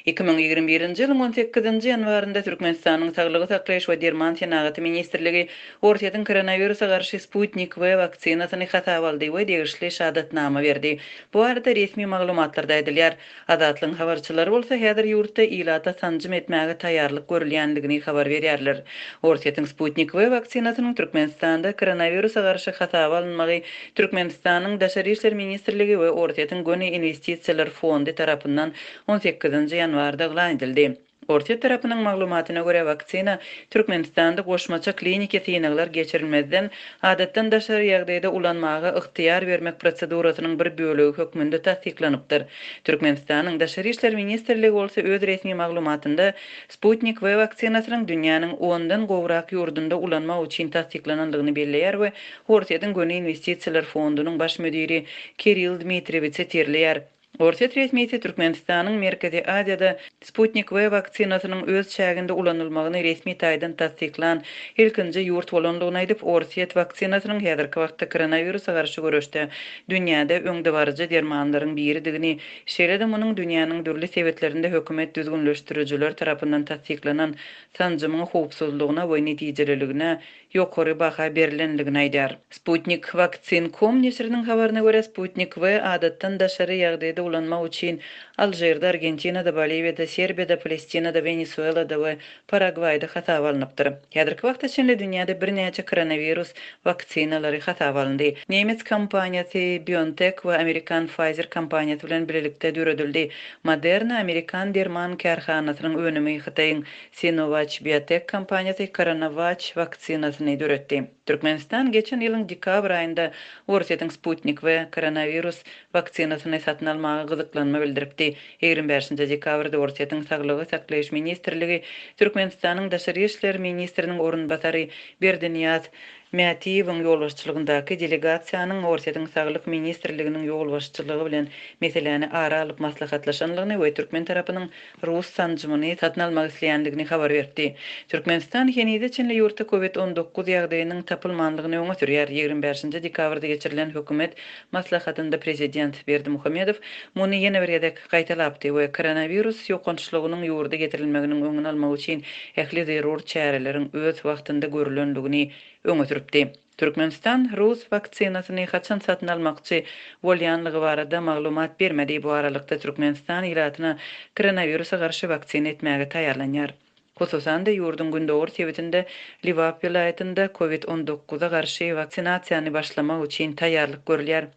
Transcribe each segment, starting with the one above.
2021-nji ýylyň 18-nji ýanwarynda Türkmenistanyň Saglygy saklaýyş we derman senaty ministrligi ortadan koronawirusa garşy Sputnik we waksinasyny hasap aldy we degişli şahatnama berdi. Bu arada resmi maglumatlarda edilýär. Adatlyň habarçylary bolsa häzir ýurtda ilata sanjym etmäge taýýarlyk görülýändigini habar berýärler. Ortadan Sputnik we waksinasynyň Türkmenistanda koronawirusa garşy hasap alınmagy Türkmenistanyň Daşary işler ministrligi we Ortadan Göni investisiýalar fondy tarapyndan 18-nji ýanwarda elan edildi. Orta tarapynyň maglumatyna görä waksina Türkmenistanda goşmaça klinik ýetgenler geçirilmezden adatdan daşary ýagdaýda ulanmaga ygtyýar bermek prosedurasynyň bir bölegi hökmünde tasdiklanypdyr. Türkmenistanyň Daşary işler ministrligi bolsa öz resmi maglumatynda Sputnik we waksinasynyň dünýäniň 10-dan gowrak ýurdunda ulanma üçin tasdiklanandygyny belleýär we Ortadan Göni investisiýalar fondunyň baş müdiri Kirill Dmitrievich terleýär. Orta resmiyeti Türkmenistanyň Merkezi Aziýada Sputnik we waksinasynyň öz çäginde ulanylmagyny resmi taýdan tasdiklan ilkinji ýurt bolanlygyny aýdyp, Orsiýet waksinasynyň häzirki wagtda koronawirusa garşy görüşde dünýäde öňde barjy dermanlaryň biridigini, şeýle-de munyň dünýäniň dürli sebetlerinde hökümet düzgünleşdirjiler tarapyndan tasdiklanan sanjymyň howpsuzlygyna we netijeliligine ýokary baha berilendigini aýdýar. Sputnik Vaksin.com nesriniň habaryna görä Sputnik we adatdan daşary ýagdaýda ulanma üçin Aljerda, Argentinada, Boliviýada, Serbiýada, Palestinada, Venezuelada we Paragwayda hasap alınıpdyr. Häzirki wagtda çenli dünýäde bir näçe koronawirus vaksinalary hasap alındy. Nemes kompaniýasy BioNTech we Amerikan Pfizer kompaniýasy bilen birlikde düredildi. Moderna Amerikan derman kärhanasynyň önümi Hytaýyň Sinovac Biotech kompaniýasy Coronavac vaksinasyny düretdi. Türkmenistan geçen ýylyň dekabr aýynda Ortadan Sputnik we koronavirus vaksinasyny satyn almaga gyzyklanma bildiripdi. 25-nji dekabrda Ortadan Saglygy saklaýyş ministrligi Türkmenistanyň Daşary işler ministriniň orunbasary Berdiňýaz Mätiýewiň ýolbaşçylygyndaky delegasiýanyň Ortadan Saglyk ministrliginiň ýolbaşçylygy bilen meseleni ara alyp maslahatlaşanlygyny we türkmen tarapynyň Rus sanjymyny satyn almak isleýändigini habar berdi. Türkmenistan henide çenli ýurtda COVID-19 ýagdaýynyň tapylmanlygyny öňe sürýär. 25-nji dekabrda geçirilen hökümet maslahatynda prezident Berdimuhammedow muny ýene bir ýerdek gaýtalapdy we koronavirus ýokançlygynyň ýurda getirilmeginiň öňüni almak üçin ähli zerur çäreleriň öz wagtynda görülendigini öňe süripdi. Türkmenistan Rus vaksinasyny haçan satyn almakçy bolýanlygy barada maglumat bermedi. Bu aralykda Türkmenistan ýylatyna koronawirusa garşy vaksina etmäge taýýarlanýar. Hususan da ýurdun gündogor sebetinde Liwap vilayetinde COVID-19-a garşy vaksinasiýany başlamak üçin taýýarlyk görülýär.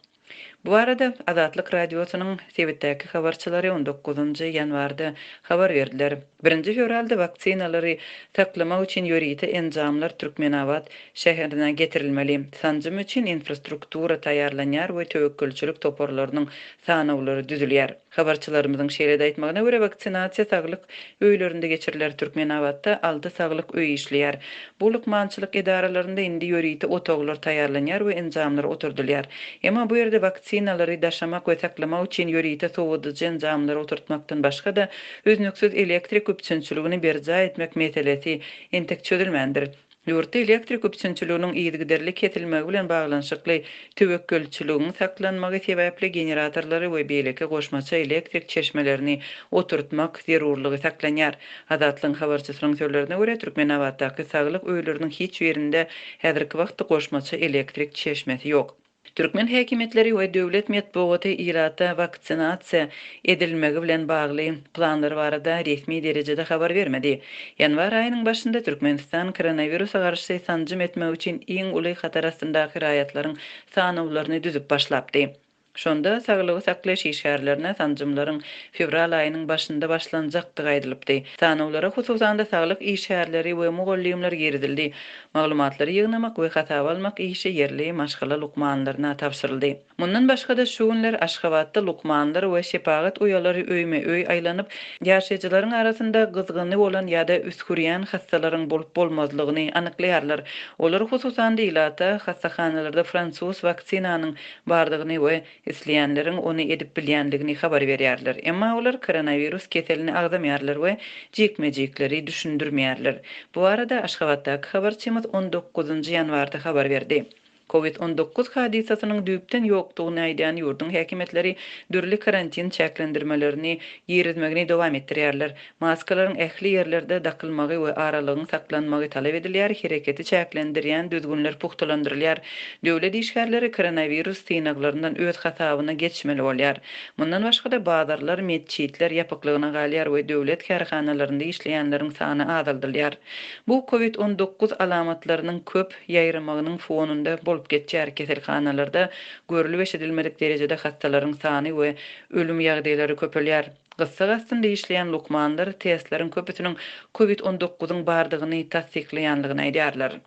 Bu arada Azatlyk radiosynyň sebetdäki habarçylary 19-njy ýanwarda habar berdiler. 1-nji fevralda vaksinalary saklamak üçin ýörite enjamlar Türkmenabad şäherine getirilmeli. Sanjym üçin infrastruktura taýýarlanýar we töwekkülçilik toporlarynyň sanawlary düzülýär. Habarçylarymyzyň şeýle aýtmagyna görä vaksinasiýa saglyk öýlerinde geçiriler. Türkmenabadda 6 saglyk öýi işleýär. Bu lukmançylyk edaralaryna indi ýörite otoglar taýýarlanýar we enjamlar oturdylýar. Emma bu ýerde vaksinalary daşamak we saklamak üçin ýörite sowadyjy enjamlar oturtmakdan başga da öznüksiz elektrik üpçünçüligini berja etmek meselesi entek çözülmendir. Ýurtda elektrik üpçünçüliginiň ýygyderlik kesilmegi bilen baglanşykly töwekkülçiligiň saklanmagy sebäpli generatorlary we beýleki goşmaça elektrik çeşmelerini oturtmak zerurlygy saklanýar. Azatlyň habarçysynyň sözlerine görä Türkmenabaddaky saglyk öýleriniň hiç ýerinde häzirki wagtda goşmaça elektrik çeşmesi ýok. Türkmen häkimetleri we döwlet medeniýeti ýylata vaksinasiýa edilmegi bilen bagly planlary barada resmi derejede habar bermedi. Ýanwar aýynyň başynda Türkmenistan koronawirusa garşy sanjym etmek üçin iň uly hatar astyndaky raýatlaryň sanawlaryny düzüp başlapdy. Şonda Saglygy saklaýyş işgärlerine sanjymlaryň fevral aýynyň başynda başlanjakdygy aýdylypdy. Sanawlara hususan da saglyk işgärleri we mugallimler girdildi. Maglumatlary ýygnamak we hasap almak işi ýerli maşgala lukmanlaryna tapşyryldy. Mundan başga da şu günler Aşgabatda lukmanlar we şepagat uýalary öýme-öý aýlanyp ýaşaýjylaryň arasynda gyzgyny bolan ýa-da üskürýän hastalaryň bolup bolmazlygyny anyklaýarlar. Olar hususan da ýylata hastahanalarda Fransuz vaksinanyň bardygyny we isleýänleriň ony edip bilýändigini habar berýärler. Emma olar koronavirus keselini agdamýarlar we jikmejikleri düşündirmeýärler. Bu arada Aşgabatdaky habarçymyz 19-njy ýanwarda habar berdi. Covid-19 hadisasynyň düýpden ýokdugyny aýdan ýurdun häkimetleri dürli karantin çäklendirmelerini ýeritmegini dowam etdirýärler. Maskalaryň ähli ýerlerde dakylmagy we aralygyň saklanmagy talap edilýär, hereketi çäklendirýän düzgünler puhtalandyrylýar. Döwlet işgärleri koronavirus synaglaryndan öz hasabyna geçmeli bolýar. Mundan başga da bazarlar, mesçitler ýapyklygyna galýar we döwlet kärhanalaryny işleýänleriň sany azaldylýar. Bu Covid-19 alamatlarynyň köp ýaýramagynyň fonunda bolup geçýär. Keselhanalarda görülip eşidilmedik derejede hastalaryň sany we ölüm ýagdaýlary köpelýär. Gysga işleýän lukmanlar testleriň köpüsiniň Covid-19-yň bardygyny tasdiklaýanlygyny aýdýarlar.